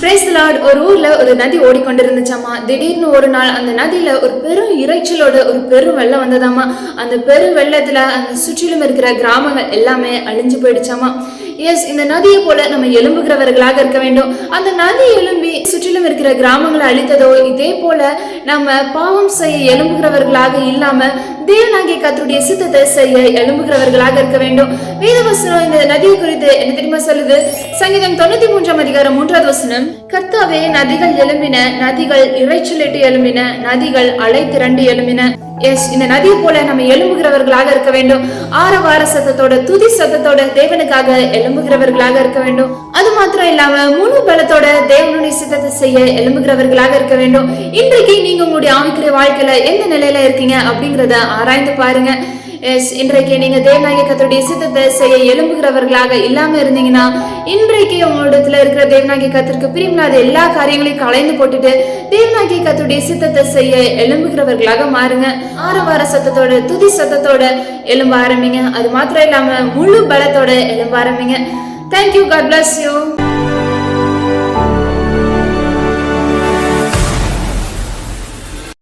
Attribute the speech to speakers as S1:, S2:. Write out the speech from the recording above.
S1: Praise the Lord. ஒரு ஊர்ல ஒரு நதி ஓடிக்கொண்டிருந்துச்சாமா. திடீர்னு ஒரு நாள் அந்த நதியில ஒரு பெரும் இரைச்சலோட ஒரு பெரும் வெள்ளம் வந்ததாமா. அந்த பெரும் வெள்ளத்துல அந்த சுற்றிலும் இருக்கிற கிராமங்கள் எல்லாமே அழிஞ்சு போயிடுச்சாமா. எஸ், இந்த நதியை போல நம்ம எழும்புகிறவர்களாக இருக்க வேண்டும். அந்த நதி எழும்பி சுற்றிலும் இருக்கிற கிராமங்களை அழித்ததோ, இதே போல நம்ம பாவம் செய்ய எழும்புகிறவர்களாக இல்லாம தேவனாகிய கர்த்தருடைய சித்தத்தை செய்ய எழும்புகிறவர்களாக இருக்க வேண்டும். வேதவசனம் இந்த நதியை குறித்து என்ன தெரியுமா சொல்லுது? சங்கீதம் 93:3 கர்த்தாவே, நதிகள் எழும்பின, நதிகள் இறைச்சலிட்டு எழும்பின, நதிகள் அலை திரண்டு எழும்பின. எஸ், இந்த நதியை போல நம்ம எழும்புகிறவர்களாக இருக்க வேண்டும். ஆரவார சத்தத்தோட, துதி சத்தத்தோட தேவனுக்காக எழும்புகிறவர்களாக இருக்க வேண்டும். அது மாத்திரம் இல்லாம முழு பலத்தோட தேவனுடைய சித்தத்தை செய்ய எழும்புகிறவர்களாக இருக்க வேண்டும். இன்றைக்கு நீங்க உங்களுடைய ஆவிக்குரிய வாழ்க்கையில எந்த நிலையில இருக்கீங்க அப்படிங்கறத ஆராய்ந்து பாருங்க. எஸ், இன்றைக்கு நீங்க தேவனாகிய கர்த்தருடைய சித்தத்தை செய்ய எழும்புகிறவர்களாக இல்லாம இருந்தீங்கன்னா, இன்றைக்கு உங்களிடத்துல இருக்கிற தேவனாகிய கர்த்தருக்கு பிரியமில்லாத எல்லா காரியங்களையும் களைந்து போட்டுட்டு தேவனாகிய கர்த்தருடைய சித்தத்தை செய்ய எழும்புகிறவர்களாக மாறுங்க. ஆரவார சத்தத்தோட, துதி சத்தத்தோட எழும்ப ஆரம்பிங்க. அது மாத்திரம் இல்லாம முழு பலத்தோட எழும்ப ஆரம்பிங்க. தேங்க்யூ. God bless you.